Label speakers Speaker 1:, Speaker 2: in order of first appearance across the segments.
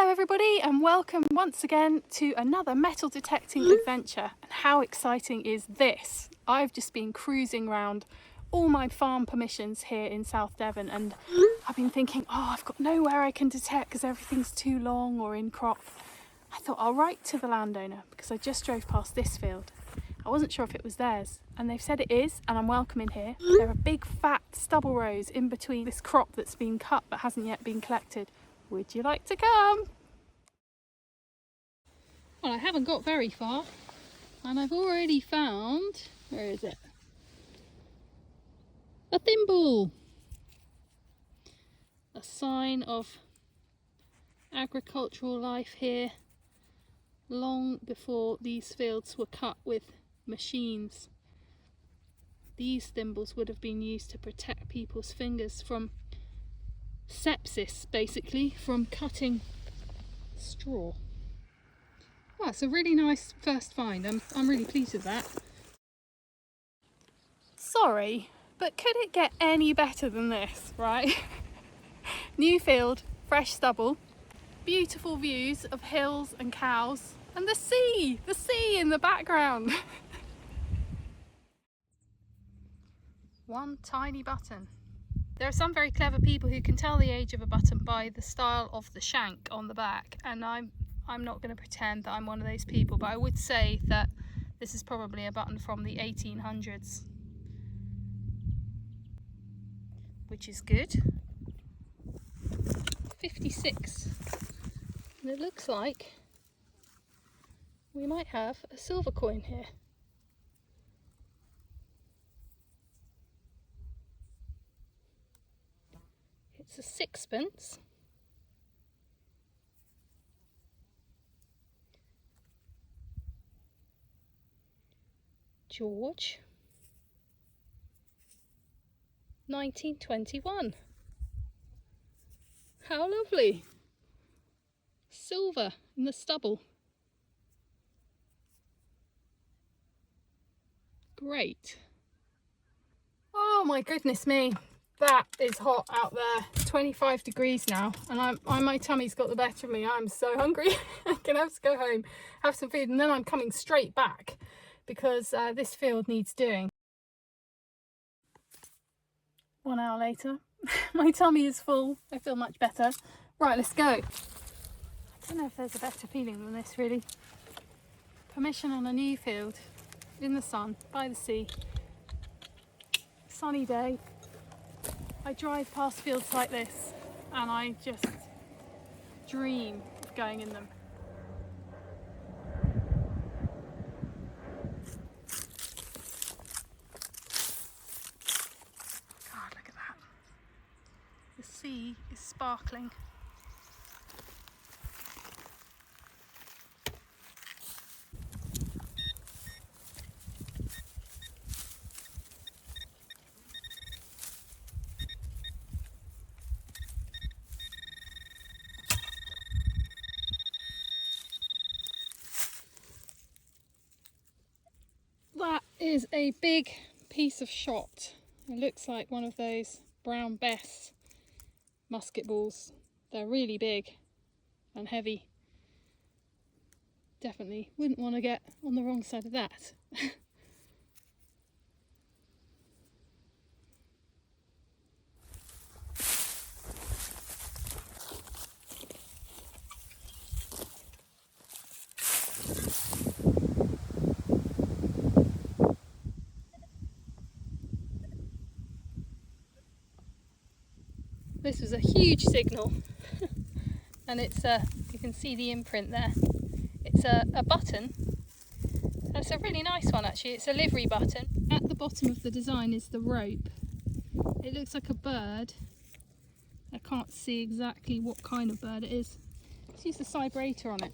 Speaker 1: Hello everybody and welcome once again to another metal detecting adventure. And how exciting is this? I've just been cruising around all my farm permissions here in South Devon and I've been thinking, I've got nowhere I can detect because everything's too long or in crop. I thought I'll write to the landowner because I just drove past this field. I wasn't sure if it was theirs and they've said it is, and I'm welcome in here. There are big fat stubble rows in between this crop that's been cut but hasn't yet been collected. Would you like to come? Well, I haven't got very far and I've already found, where is it? A thimble! A sign of agricultural life here long before these fields were cut with machines. These thimbles would have been used to protect people's fingers from sepsis, basically, from cutting straw. Well, it's a really nice first find. I'm really pleased with that. Sorry, but could it get any better than this, right? New field, fresh stubble, beautiful views of hills and cows, and the sea in the background. One tiny button. There are some very clever people who can tell the age of a button by the style of the shank on the back, and I'm not going to pretend that I'm one of those people, but I would say that this is probably a button from the 1800s, which is good. 56, and it looks like we might have a silver coin here. It's a sixpence. George, 1921. How lovely. Silver in the stubble. Great. Oh my goodness me. That is hot out there. 25 degrees now, and my tummy's got the better of me. I'm so hungry. I'm gonna have to go home, have some food, and then I'm coming straight back because this field needs doing. 1 hour later, my tummy is full. I feel much better. Right, let's go. I don't know if there's a better feeling than this, really. Permission on a new field, in the sun, by the sea. Sunny day. I drive past fields like this and I just dream of going in them. God, look at that. The sea is sparkling. That is a big piece of shot. It looks like one of those Brown Bess musket balls. They're really big and heavy. Definitely wouldn't want to get on the wrong side of that. This was a huge signal and it's you can see the imprint there. It's a button, and it's a really nice one actually. It's a livery button. At the bottom of the design is the rope. It looks like a bird. I can't see exactly what kind of bird it is. Let's use the vibrator on it.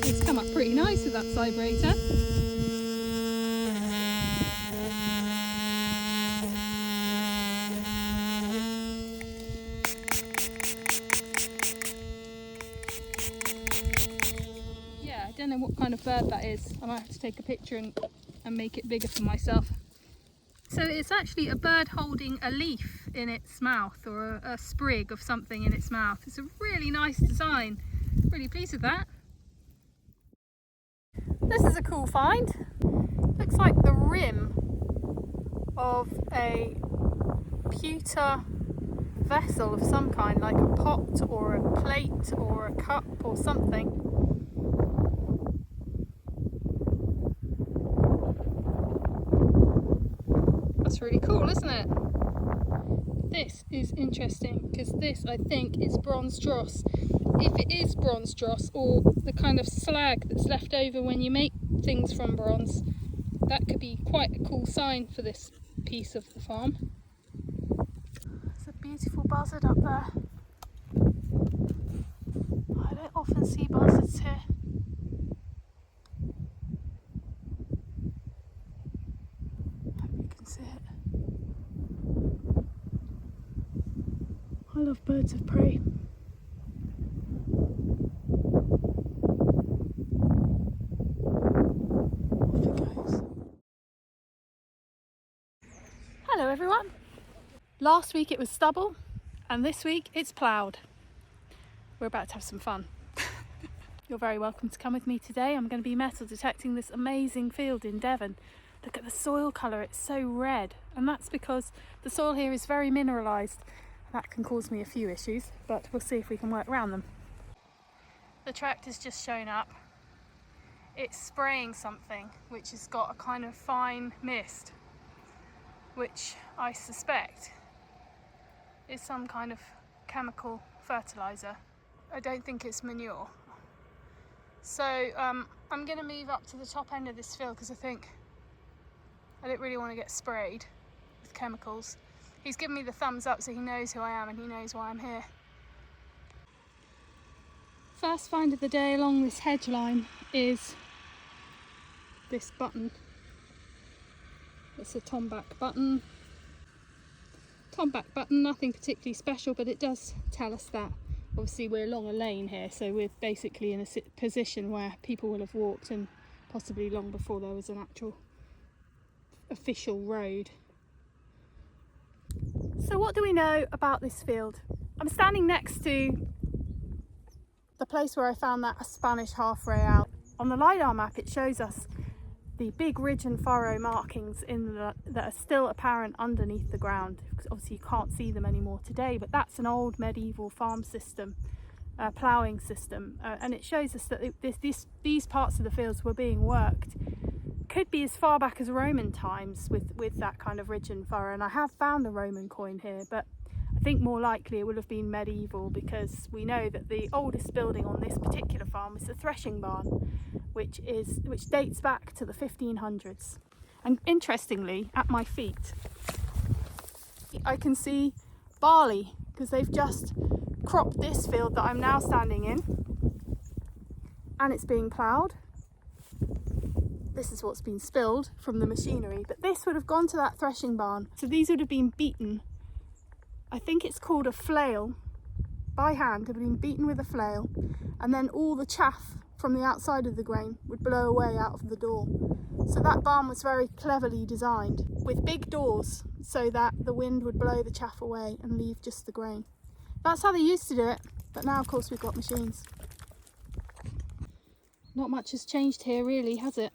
Speaker 1: It's come up pretty nice with that vibrator. what bird that is. I might have to take a picture and make it bigger for myself. So it's actually a bird holding a leaf in its mouth, or a sprig of something in its mouth. It's a really nice design. Really pleased with that. This is a cool find. Looks like the rim of a pewter vessel of some kind, like a pot or a plate or a cup or something. That's really cool, isn't it? This is interesting because this, I think, is bronze dross. If it is bronze dross, or the kind of slag that's left over when you make things from bronze, that could be quite a cool sign for this piece of the farm. There's a beautiful buzzard up there. I don't often see buzzards here. Hope you can see it. I love birds of prey. Off it goes. Hello everyone. Last week it was stubble and this week it's ploughed. We're about to have some fun. You're very welcome to come with me today. I'm going to be metal detecting this amazing field in Devon. Look at the soil colour, it's so red, and that's because the soil here is very mineralised. That can cause me a few issues, but we'll see if we can work around them. The tractor's just shown up. It's spraying something which has got a kind of fine mist, which I suspect is some kind of chemical fertiliser. I don't think it's manure. So I'm going to move up to the top end of this field because I don't really want to get sprayed with chemicals. He's given me the thumbs up so he knows who I am and he knows why I'm here. First find of the day along this hedge line is this button. It's a tomback button. Tomback button, nothing particularly special, but it does tell us that obviously we're along a lane here, so we're basically in a position where people will have walked, and possibly long before there was an actual official road. So what do we know about this field? I'm standing next to the place where I found that Spanish half rail. On the LiDAR map it shows us the big ridge and furrow markings that are still apparent underneath the ground. Obviously you can't see them anymore today, but that's an old medieval farm system, ploughing system, and it shows us that these parts of the fields were being worked. Could be as far back as Roman times with that kind of ridge and furrow, and I have found a Roman coin here, but I think more likely it would have been medieval, because we know that the oldest building on this particular farm is the threshing barn, which dates back to the 1500s. And interestingly, at my feet I can see barley, because they've just cropped this field that I'm now standing in, and it's being ploughed. This is what's been spilled from the machinery, but this would have gone to that threshing barn. So these would have been beaten. I think it's called a flail, by hand, it would have been beaten with a flail, and then all the chaff from the outside of the grain would blow away out of the door. So that barn was very cleverly designed, with big doors so that the wind would blow the chaff away and leave just the grain. That's how they used to do it, but now of course we've got machines. Not much has changed here really, has it?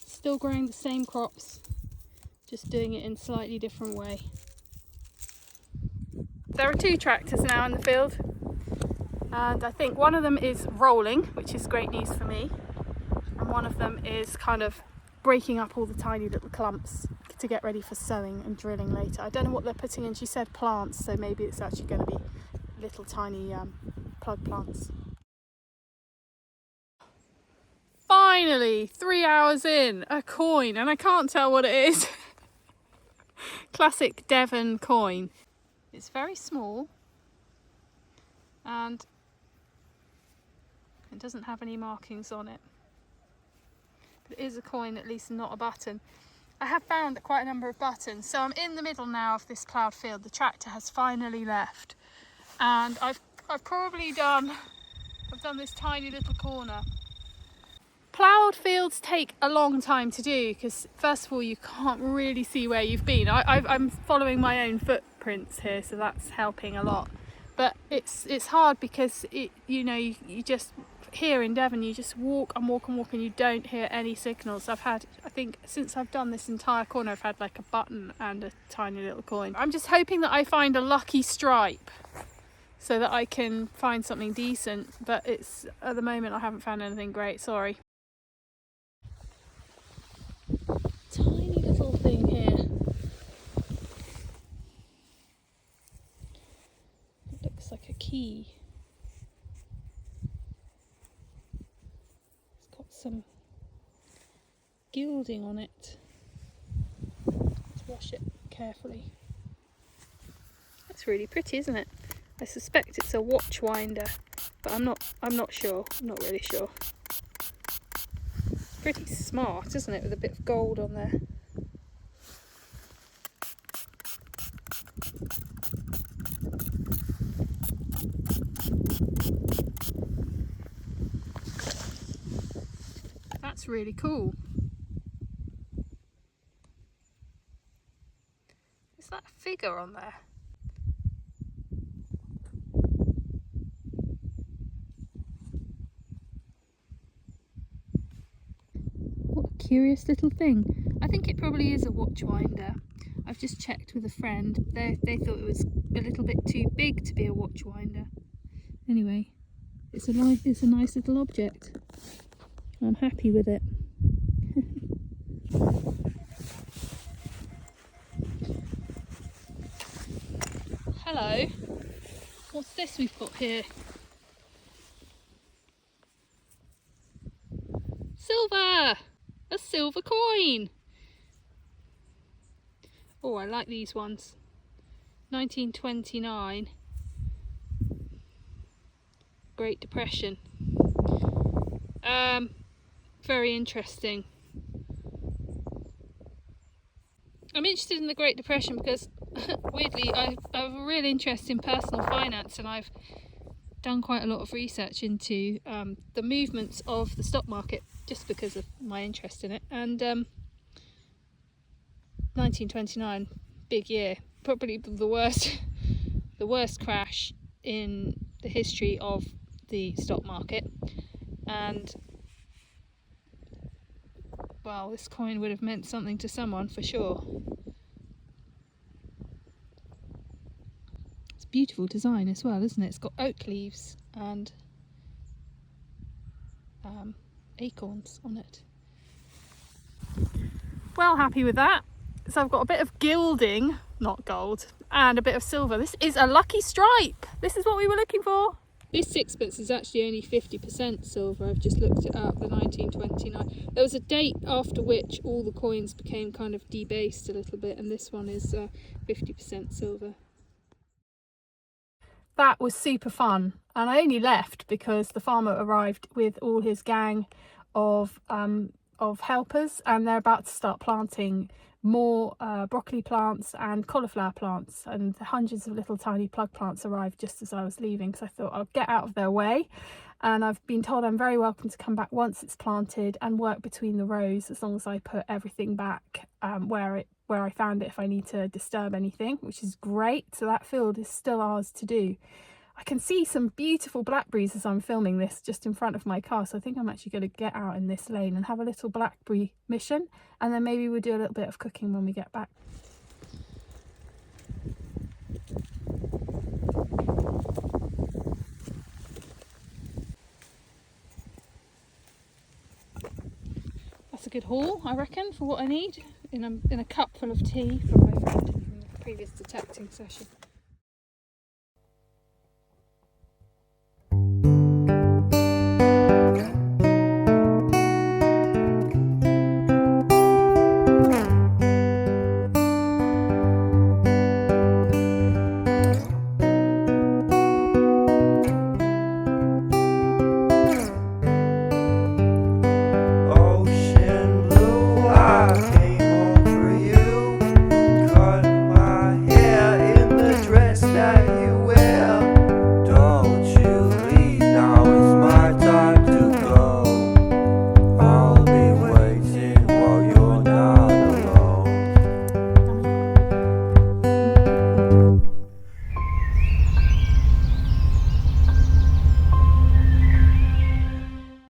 Speaker 1: Still growing the same crops, just doing it in a slightly different way. There are two tractors now in the field, and I think one of them is rolling, which is great news for me, and one of them is kind of breaking up all the tiny little clumps to get ready for sowing and drilling later. I don't know what they're putting in. She said plants, so maybe it's actually going to be little tiny plug plants. Finally, 3 hours in, a coin, and I can't tell what it is. Classic Devon coin. It's very small and it doesn't have any markings on it. But it is a coin, at least not a button. I have found quite a number of buttons, so I'm in the middle now of this ploughed field. The tractor has finally left, and I've done this tiny little corner. Ploughed fields take a long time to do because first of all you can't really see where you've been. I'm following my own footprints here, so that's helping a lot. But it's hard because you just here in Devon you just walk and walk and walk and you don't hear any signals. I think since I've done this entire corner I've had like a button and a tiny little coin. I'm just hoping that I find a lucky stripe so that I can find something decent, but it's at the moment I haven't found anything great, sorry. Tiny little thing here. It looks like a key. It's got some gilding on it. Let's wash it carefully. That's really pretty, isn't it? I suspect it's a watch winder, but I'm not sure. I'm not really sure. It's pretty smart, isn't it, with a bit of gold on there. That's really cool. Is that a figure on there? What a curious little thing. I think it probably is a watch winder. I've just checked with a friend. They thought it was a little bit too big to be a watch winder. Anyway, it's a nice little object. I'm happy with it. Hello. What's this we've got here? Silver! A silver coin! Oh, I like these ones. 1929. Great Depression. Very interesting. I'm interested in the Great Depression because weirdly I have a real interest in personal finance, and I've done quite a lot of research into the movements of the stock market just because of my interest in it. And 1929, big year, probably the worst crash in the history of the stock market. And well, this coin would have meant something to someone for sure. It's a beautiful design as well, isn't it? It's got oak leaves and acorns on it. Well, happy with that. So I've got a bit of gilding, not gold, and a bit of silver. This is a lucky stripe. This is what we were looking for. This sixpence is actually only 50% silver. I've just looked it up, the 1929. There was a date after which all the coins became kind of debased a little bit, and this one is 50% silver. That was super fun, and I only left because the farmer arrived with all his gang of helpers, and they're about to start planting more broccoli plants and cauliflower plants, and hundreds of little tiny plug plants arrived just as I was leaving, because I thought I'll get out of their way. And I've been told I'm very welcome to come back once it's planted and work between the rows, as long as I put everything back where I found it, if I need to disturb anything, which is great. So that field is still ours to do. I can see some beautiful blackberries as I'm filming this just in front of my car, so I think I'm actually going to get out in this lane and have a little blackberry mission, and then maybe we'll do a little bit of cooking when we get back. That's a good haul, I reckon, for what I need in a cup full of tea from my friend from the previous detecting session.